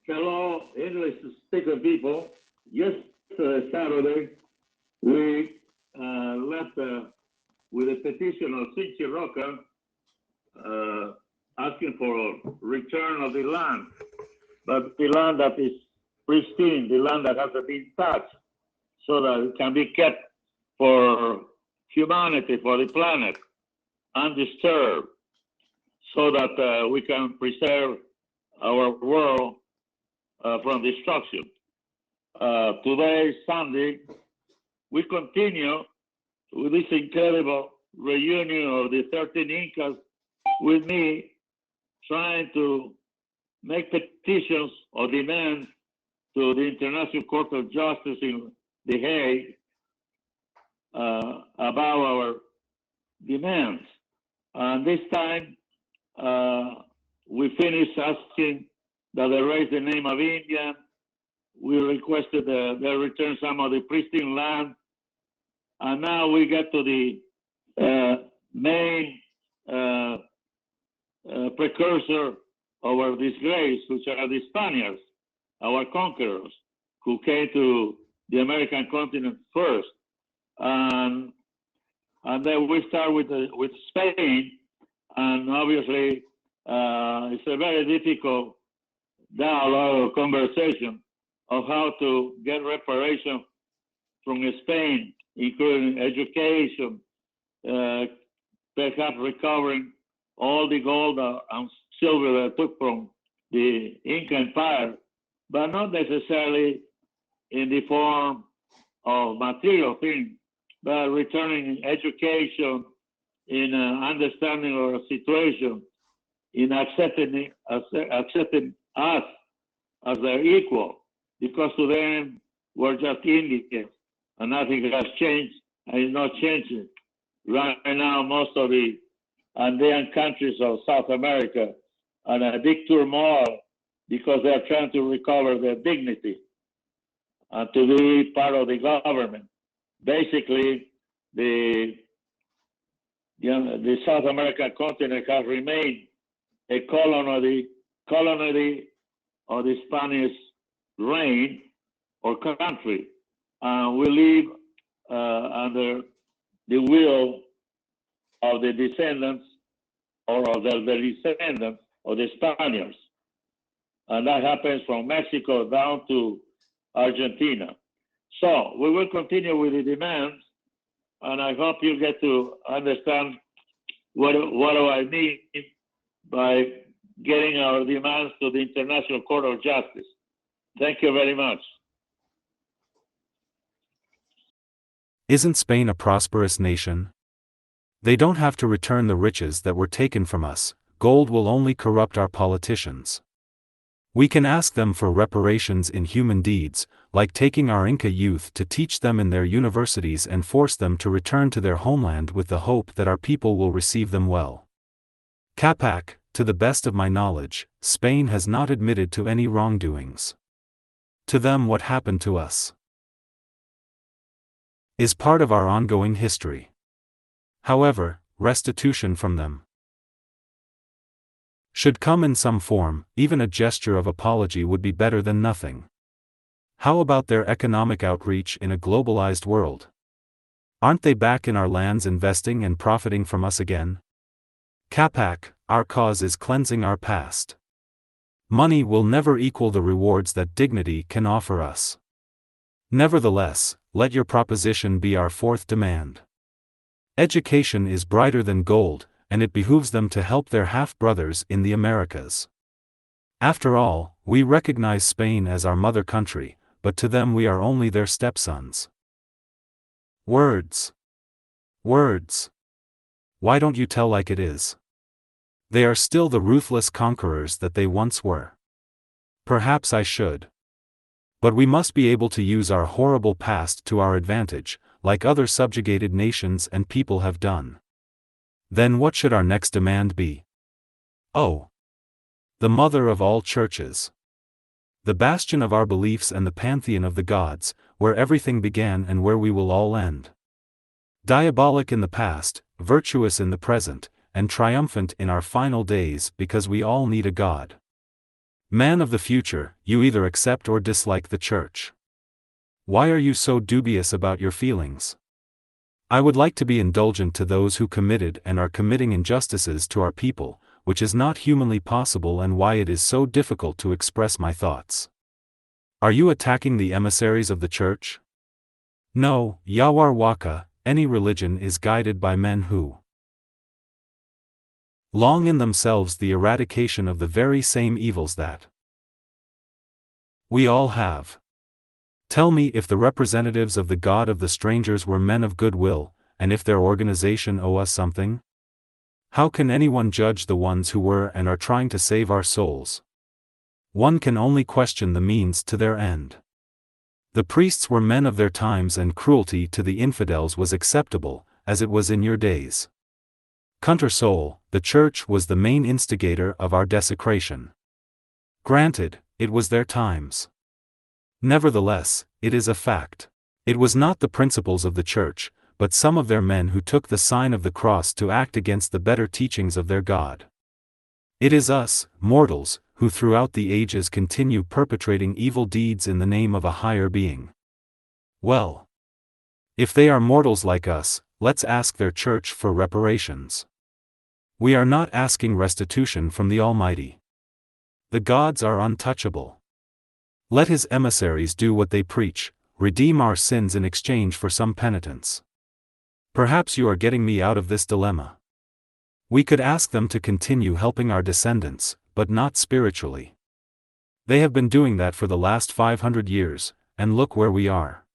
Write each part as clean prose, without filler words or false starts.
Hello, English speaking people. Yesterday, Saturday, we left with a petition of Sinchi Roca asking for return of the land, but the land that is pristine, the land that hasn't been touched, so that it can be kept for humanity, for the planet, undisturbed, so that we can preserve our world from destruction. Today, Sunday, we continue with this incredible reunion of the 13 Incas with me trying to make petitions or demands to the International Court of Justice in The Hague about our demands. And this time, we finished asking that they raise the name of India. We requested they return some of the pristine land. And now we get to the main precursor of our disgrace, which are the Spaniards, our conquerors, who came to the American continent first. And then we start with Spain, and obviously it's a very difficult dialogue or conversation of how to get reparation from Spain, including education, perhaps recovering all the gold and silver that took from the Inca Empire, but not necessarily in the form of material things, but returning education, in understanding our situation, in accepting us as their equal, because to them we're just Indians and nothing has changed and is not changing. Right now, most of the Andean countries of South America are in a big turmoil because they are trying to recover their dignity and to be part of the government. Basically, the South American continent has remained a colony of the Spanish reign or country, and we live under the will of the descendants or of the descendants of the Spaniards. And that happens from Mexico down to Argentina. So we will continue with the demands, and I hope you get to understand what do I mean by getting our demands to the International Court of Justice. Thank you very much. Isn't Spain a prosperous nation? They don't have to return the riches that were taken from us. Gold will only corrupt our politicians. We can ask them for reparations in human deeds, like taking our Inca youth to teach them in their universities and force them to return to their homeland with the hope that our people will receive them well. Capac, to the best of my knowledge, Spain has not admitted to any wrongdoings. To them, what happened to us is part of our ongoing history. However, restitution from them should come in some form. Even a gesture of apology would be better than nothing. How about their economic outreach in a globalized world? Aren't they back in our lands investing and profiting from us again? Capac, our cause is cleansing our past. Money will never equal the rewards that dignity can offer us. Nevertheless, let your proposition be our fourth demand. Education is brighter than gold, and it behooves them to help their half-brothers in the Americas. After all, we recognize Spain as our mother country, but to them we are only their stepsons. Words. Words. Why don't you tell like it is? They are still the ruthless conquerors that they once were. Perhaps I should. But we must be able to use our horrible past to our advantage, like other subjugated nations and people have done. Then what should our next demand be? Oh! The mother of all churches. The bastion of our beliefs and the pantheon of the gods, where everything began and where we will all end. Diabolic in the past, virtuous in the present, and triumphant in our final days, because we all need a God. Man of the future, you either accept or dislike the church. Why are you so dubious about your feelings? I would like to be indulgent to those who committed and are committing injustices to our people, which is not humanly possible, and why it is so difficult to express my thoughts. Are you attacking the emissaries of the church? No, Yawar Waka, any religion is guided by men who long in themselves the eradication of the very same evils that we all have. Tell me if the representatives of the God of the strangers were men of goodwill, and if their organization owe us something? How can anyone judge the ones who were and are trying to save our souls? One can only question the means to their end. The priests were men of their times, and cruelty to the infidels was acceptable, as it was in your days. Counter soul, the church was the main instigator of our desecration. Granted, it was their times. Nevertheless, it is a fact. It was not the principles of the church, but some of their men who took the sign of the cross to act against the better teachings of their God. It is us, mortals, who throughout the ages continue perpetrating evil deeds in the name of a higher being. Well, if they are mortals like us, let's ask their church for reparations. We are not asking restitution from the Almighty. The gods are untouchable. Let his emissaries do what they preach, redeem our sins in exchange for some penitence. Perhaps you are getting me out of this dilemma. We could ask them to continue helping our descendants, but not spiritually. They have been doing that for the last 500 years, and look where we are.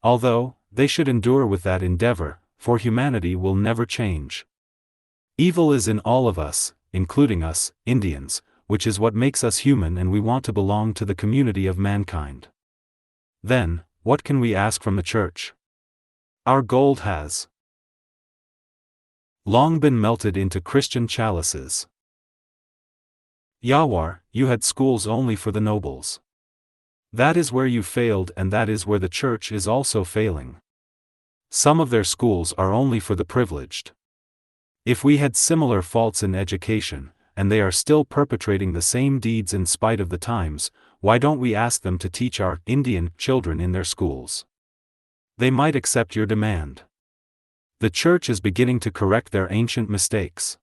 Although, they should endure with that endeavor, for humanity will never change. Evil is in all of us, including us, Indians, which is what makes us human, and we want to belong to the community of mankind. Then, what can we ask from the church? Our gold has long been melted into Christian chalices. Yawar, you had schools only for the nobles. That is where you failed, and that is where the church is also failing. Some of their schools are only for the privileged. If we had similar faults in education, and they are still perpetrating the same deeds in spite of the times, why don't we ask them to teach our Indian children in their schools? They might accept your demand. The church is beginning to correct their ancient mistakes.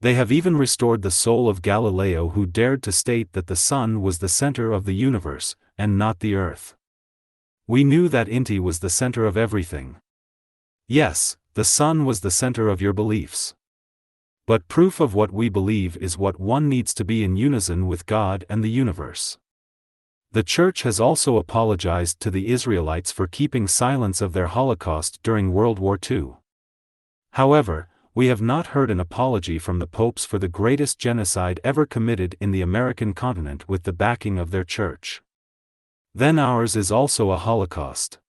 They have even restored the soul of Galileo, who dared to state that the sun was the center of the universe, and not the earth. We knew that Inti was the center of everything. Yes, the sun was the center of your beliefs. But proof of what we believe is what one needs to be in unison with God and the universe. The church has also apologized to the Israelites for keeping silence of their Holocaust during World War II. However, we have not heard an apology from the popes for the greatest genocide ever committed in the American continent with the backing of their church. Then ours is also a Holocaust.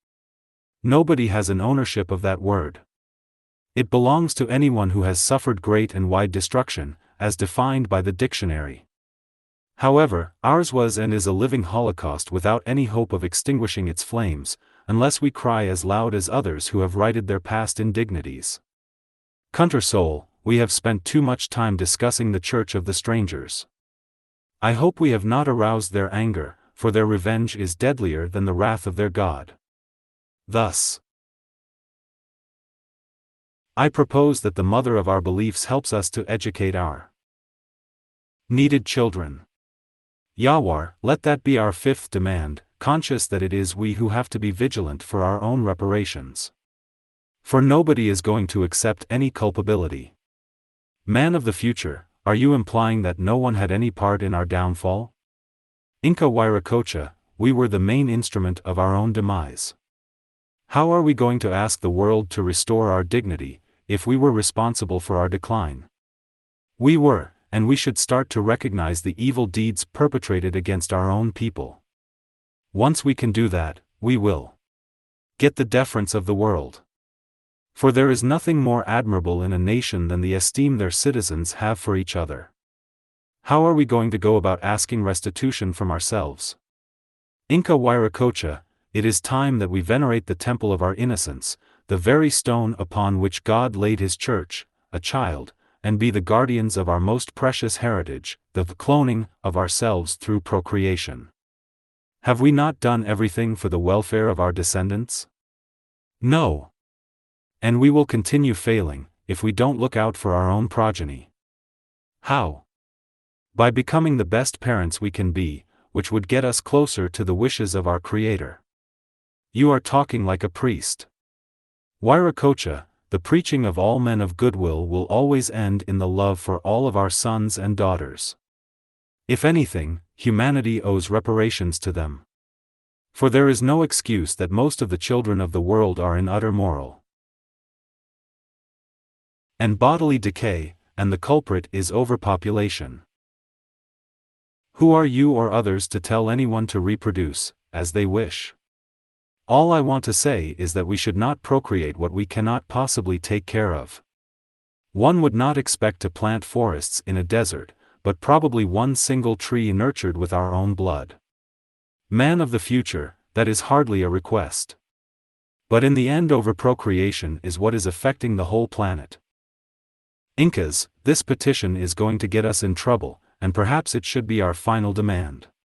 Nobody has an ownership of that word. It belongs to anyone who has suffered great and wide destruction, as defined by the dictionary. However, ours was and is a living Holocaust without any hope of extinguishing its flames, unless we cry as loud as others who have righted their past indignities. Counter soul, we have spent too much time discussing the church of the strangers. I hope we have not aroused their anger, for their revenge is deadlier than the wrath of their God. Thus, I propose that the mother of our beliefs helps us to educate our needed children. Yawar, let that be our fifth demand, conscious that it is we who have to be vigilant for our own reparations. For nobody is going to accept any culpability. Man of the future, are you implying that no one had any part in our downfall? Inca Wiracocha, we were the main instrument of our own demise. How are we going to ask the world to restore our dignity, if we were responsible for our decline? We were, and we should start to recognize the evil deeds perpetrated against our own people. Once we can do that, we will get the deference of the world. For there is nothing more admirable in a nation than the esteem their citizens have for each other. How are we going to go about asking restitution from ourselves? Inca Wiracocha, it is time that we venerate the temple of our innocence, the very stone upon which God laid his church, a child, and be the guardians of our most precious heritage, the cloning of ourselves through procreation. Have we not done everything for the welfare of our descendants? No. And we will continue failing, if we don't look out for our own progeny. How? By becoming the best parents we can be, which would get us closer to the wishes of our Creator. You are talking like a priest. Wiracocha, the preaching of all men of goodwill will always end in the love for all of our sons and daughters. If anything, humanity owes reparations to them. For there is no excuse that most of the children of the world are in utter moral and bodily decay, and the culprit is overpopulation. Who are you or others to tell anyone to reproduce, as they wish? All I want to say is that we should not procreate what we cannot possibly take care of. One would not expect to plant forests in a desert, but probably one single tree nurtured with our own blood. Man of the future, that is hardly a request. But in the end, overprocreation is what is affecting the whole planet. INCAS, this petition is going to get us in trouble, and perhaps it should be our final demand.